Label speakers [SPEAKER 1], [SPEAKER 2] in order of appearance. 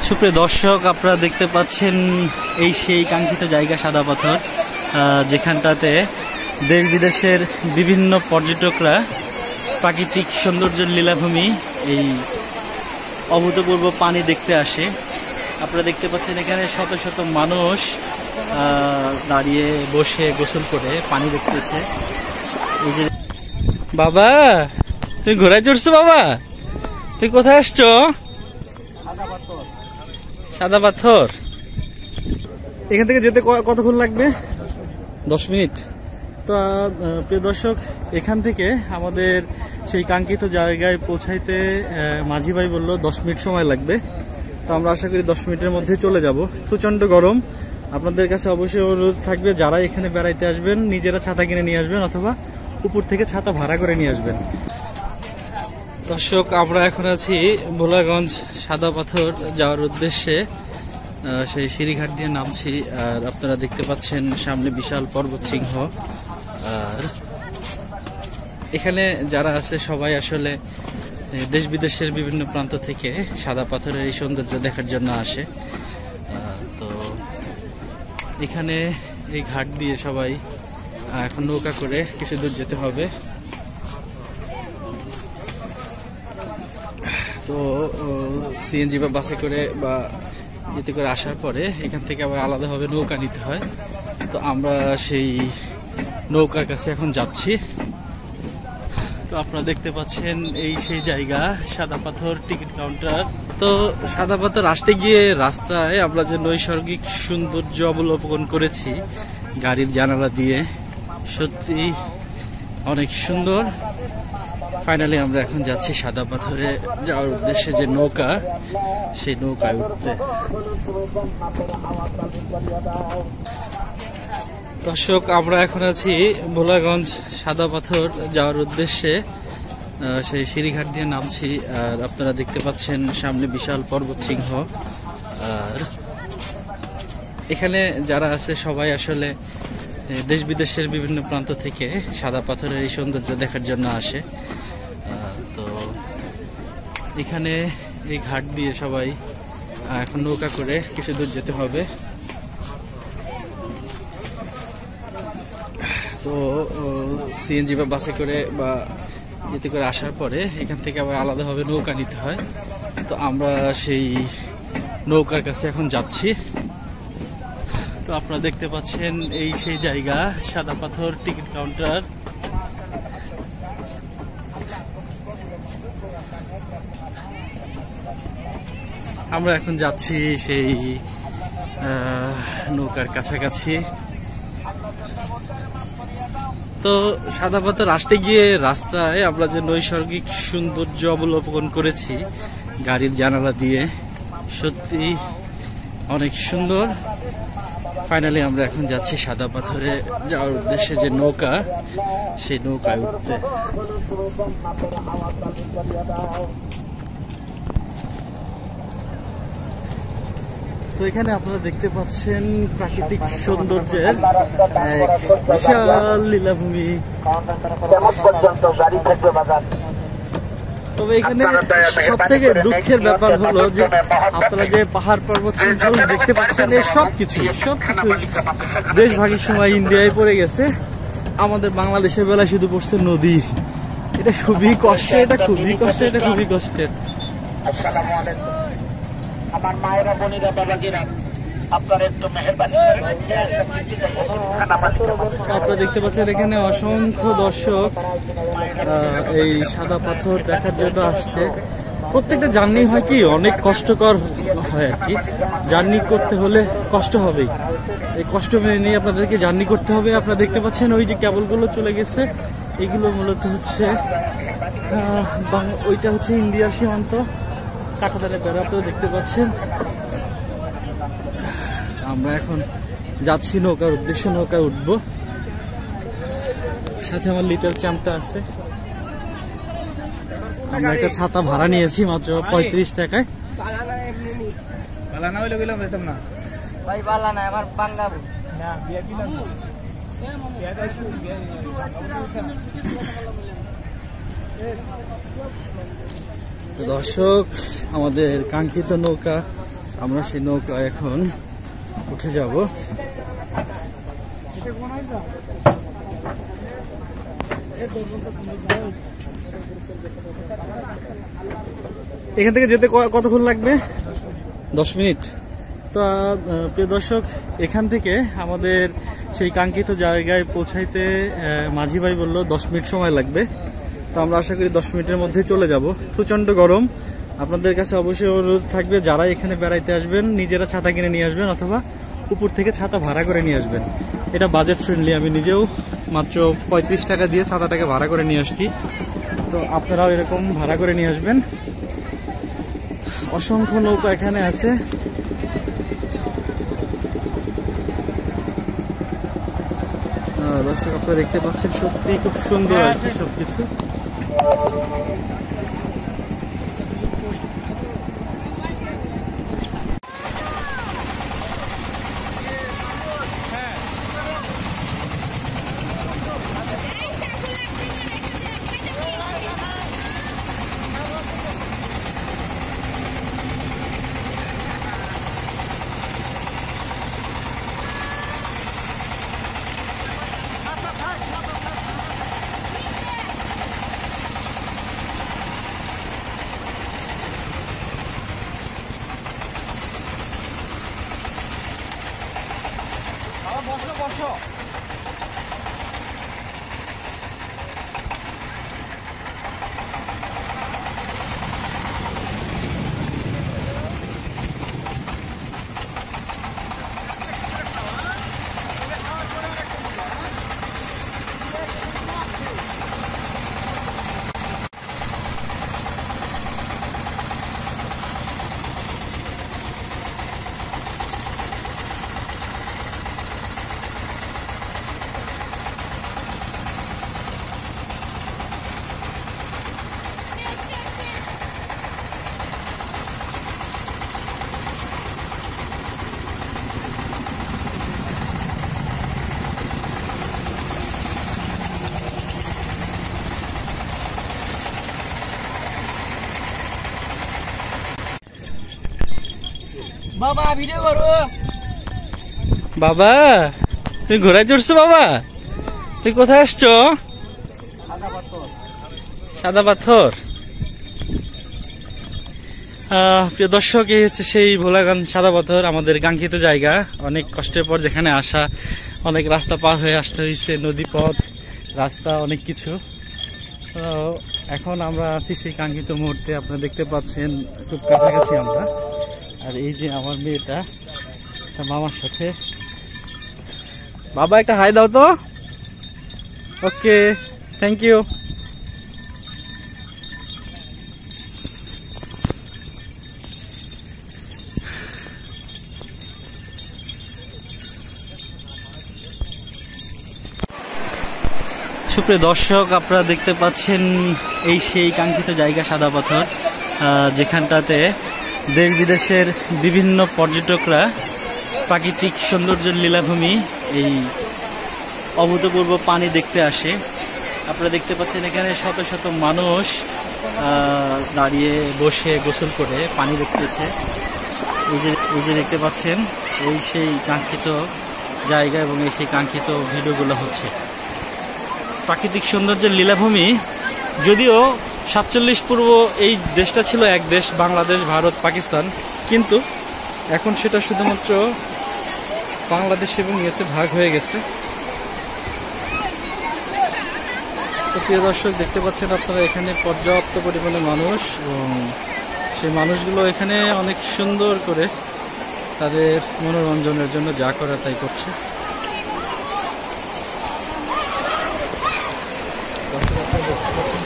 [SPEAKER 1] সুপ্রিয় দর্শক, আপনারা দেখতে পাচ্ছেন এই সেই কাঙ্ক্ষিত জায়গা সাদা পাথর, যেখানটাতে দেশ বিদেশের বিভিন্ন পর্যটকরা প্রাকৃতিক সৌন্দর্যের লীলাভূমি এই অভূতপূর্ব পানি দেখতে আসে। আপনারা দেখতে পাচ্ছেন এখানে শত শত মানুষ দাঁড়িয়ে বসে গোসল করে পানি দেখতেছে। এই যে বাবা, তুই ঘোড়ায় চড়ছো? বাবা তুই কোথায় আসছো? সাদা পাথর। এখান থেকে যেতে কতক্ষণ লাগবে? 10 মিনিট। তো প্রিয় দর্শক, এখান থেকে আমাদের সেই কাঙ্ক্ষিত জায়গায় পৌঁছাইতে মাঝি ভাই বললো 10 মিনিট সময় লাগবে। তো আমরা আশা করি 10 মিনিটের মধ্যে চলে যাব। প্রচন্ড গরম। আপনাদের কাছে অবশ্যই অনুরোধ থাকবে, যারা এখানে বেড়াইতে আসবেন নিজেরা ছাতা কিনে নিয়ে আসবেন অথবা উপর থেকে ছাতা ভাড়া করে নিয়ে আসবেন। দর্শক, আমরা এখন আছি ভোলাগঞ্জ সাদা পাথর যাওয়ার উদ্দেশ্যে। সেই সিঁড়িঘাট দিয়ে নামছি। আর আপনারা দেখতে পাচ্ছেন সামনে বিশাল পর্বত সিংহ। আর এখানে যারা আছে সবাই আসলে দেশ বিদেশের বিভিন্ন প্রান্ত থেকে সাদা পাথরের এই সৌন্দর্য দেখার জন্য আসে। তো এখানে এই ঘাট দিয়ে সবাই এখন নৌকা করে কিছু দূর যেতে হবে। তো সিএনজি বা বাসে করে বা এতে করে আসার পরে এখান থেকে আবার আলাদাভাবে নৌকা নিতে হয়। তো আমরা সেই নৌকার কাছে এখন যাচ্ছি। তো আপনারা দেখতে পাচ্ছেন এই সেই জায়গা সাদা পাথর টিকিট কাউন্টার। তো সাদা পাথর আসতে গিয়ে রাস্তায় আমরা যে নৈসর্গিক সৌন্দর্য অবলোকন করেছি গাড়ির জানালা দিয়ে, সত্যি অনেক সুন্দর। ফাইনালি আমরা এখন যাচ্ছি সাদা পাথরে যাওয়ার উদ্দেশ্যে যে নৌকা, সেই নৌকায় উঠতে। দর্শক, আমরা এখন আছি ভোলাগঞ্জ সাদা পাথর যাওয়ার উদ্দেশ্যে। সেই সিঁড়িঘাট দিয়ে নামছি। আর আপনারা দেখতে পাচ্ছেন সামনে বিশাল পর্বত সিংহ। আর এখানে যারা আছে সবাই আসলে দেশ বিদেশের বিভিন্ন প্রান্ত থেকে সাদা পাথরের এই সৌন্দর্য দেখার জন্য আসে। তো এখানে এই ঘাট দিয়ে সবাই এখন নৌকা করে কিছু দূর যেতে হবে। তো সিএনজি বা বাসে করে বা এতে করে আসার পরে এখান থেকে আবার আলাদাভাবে নৌকা নিতে হয়। তো আমরা সেই নৌকার কাছে এখন যাচ্ছি। তো আপনারা দেখতে পাচ্ছেন এই সেই জায়গা সাদা পাথর টিকিট কাউন্টার। আমরা এখন যাচ্ছি সেই নৌকার কাছাকাছি। তো সাদা পাথর আসতে গিয়ে রাস্তায় আমরা যে নৈসর্গিক সৌন্দর্য অবলোকন করেছি গাড়ির জানালা দিয়ে, সত্যি অনেক সুন্দর। ফাইনালি আমরা এখন যাচ্ছি সাদা পাথরে যাওয়ার উদ্দেশ্যে যে নৌকা, সেই নৌকায় উঠতে। তো এখানে আপনারা দেখতে পাচ্ছেন প্রাকৃতিক সৌন্দর্যের এক বিশাল লীলাভূমি। তবে এখানে সব থেকে দুঃখের ব্যাপার হলো যে আপনারা যে পাহাড় পর্বত শৃঙ্খল দেখতে পাচ্ছেন, এই সবকিছু দেশ ভাগের সময় ইন্ডিয়ায় পড়ে গেছে। আমাদের বাংলাদেশের বেলায় শুধু পড়ছে নদী। এটা খুবই কষ্টের, এটা খুবই কষ্টের, এটা খুবই কষ্টের।
[SPEAKER 2] আমার মায়েরা, বোনেরা, বাবাজিরা, আপনারা একটু মেহেরবানি
[SPEAKER 1] আপনারা দেখতে পাচ্ছেন এখানে অসংখ্য দর্শক এই সাদা পাথর দেখার জন্য আসছে। প্রত্যেকটা জার্নি হয় কি অনেক কষ্টকর হয় আর কি। জার্নি করতে হলে কষ্ট হবেই, এই কষ্ট মেনে নিয়ে আপনাদেরকে জার্নি করতে হবে। আপনারা দেখতে পাচ্ছেন ওই যে কেবলগুলো চলে গেছে, এগুলো মূলত হচ্ছে ওইটা হচ্ছে ইন্ডিয়ার সীমান্ত, কাঁটাতারের বেড়া আপনারা দেখতে পাচ্ছেন। আমরা এখন যাচ্ছি নৌকার উদ্দেশ্যে, নৌকায় উঠবো। সাথে আমার লিটল চ্যাম্পটা আছে। আমরা একটা ছাতা ভাড়া নিয়েছি মাত্র 35 টাকায়। দর্শক, আমাদের কাঙ্ক্ষিত নৌকা আমরা সেই নৌকা এখন উঠে যাব। এখান থেকে যেতে কতক্ষণ লাগবে? 10 মিনিট। তো প্রিয় দর্শক, এখান থেকে আমাদের সেই কাঙ্ক্ষিত জায়গায় পৌঁছাইতে মাঝি ভাই বলল 10 মিনিট সময় লাগবে। তো আমরা আশা করি 10 মিনিটের মধ্যে চলে যাব। প্রচন্ড গরম। আপনাদের কাছে অবশ্যই অনুরোধ থাকবে, যারা এখানে বেড়াইতে আসবেন নিজেরা ছাতা কিনে নিয়ে আসবেন অথবা উপর থেকে ছাতা ভাড়া করে নিয়ে আসবেন। এটা বাজেট ফ্রেন্ডলি। আমি নিজেও মাত্র 35 টাকা দিয়ে ছাতাটাকে ভাড়া করে নিয়ে আসছি। তো আপনারাও এরকম ভাড়া করে নিয়ে আসবেন। অসংখ্য নৌকা এখানে আছে। দর্শক, আপনারা দেখতে পাচ্ছেন সত্যি খুব সুন্দর আছে সবকিছু।
[SPEAKER 2] বাবা ভিডিও করো।
[SPEAKER 1] বাবা, তুমি ঘোড়ায় চড়ছো? বাবা, তুই কোথায় আসছো? সাদা পাথর। প্রিয় দর্শক, এই হচ্ছে সেই ভোলাগান সাদা পাথর, আমাদের কাঙ্ক্ষিত জায়গা। অনেক কষ্টের পর যেখানে আসা, অনেক রাস্তা পার হয়ে আসতে হয়েছে, নদী পথ, রাস্তা, অনেক কিছু। এখন আমরা আছি সেই কাঙ্ক্ষিত মুহূর্তে। আপনারা দেখতে পাচ্ছেন খুব কাছাকাছি আমরা। আর এই যে আমার মেয়েটা তার মামার সাথে। বাবা, একটা হাই দাও তো। ওকে, থ্যাংক ইউ। সুপ্রিয় দর্শক, আপনারা দেখতে পাচ্ছেন এই সেই কাঙ্ক্ষিত জায়গা সাদা পাথর, যেখানটাতে দেশ বিদেশের বিভিন্ন পর্যটকরা প্রাকৃতিক সৌন্দর্যের লীলাভূমি, এই অভূতপূর্ব পানি দেখতে আসে। আপনারা দেখতে পাচ্ছেন এখানে শত শত মানুষ দাঁড়িয়ে বসে গোসল করে পানি দেখতেছে। এই যে দেখতে পাচ্ছেন এই সেই কাঙ্ক্ষিত জায়গা এবং এই সেই কাঙ্ক্ষিত ভিডিওগুলো হচ্ছে। প্রাকৃতিক সৌন্দর্যের লীলাভূমি। যদিও 47 পূর্ব এই দেশটা ছিল এক দেশ, বাংলাদেশ, ভারত, পাকিস্তান, কিন্তু এখন সেটা শুধুমাত্র বাংলাদেশ এবং ইয়েতে ভাগ হয়ে গেছে। তো প্রিয় দর্শক, দেখতে পাচ্ছেন আপনারা এখানে পর্যাপ্ত পরিমাণে মানুষ, এবং সেই মানুষগুলো এখানে অনেক সুন্দর করে তাদের মনোরঞ্জনের জন্য যা করা তাই করছে। দেখতে পাচ্ছেন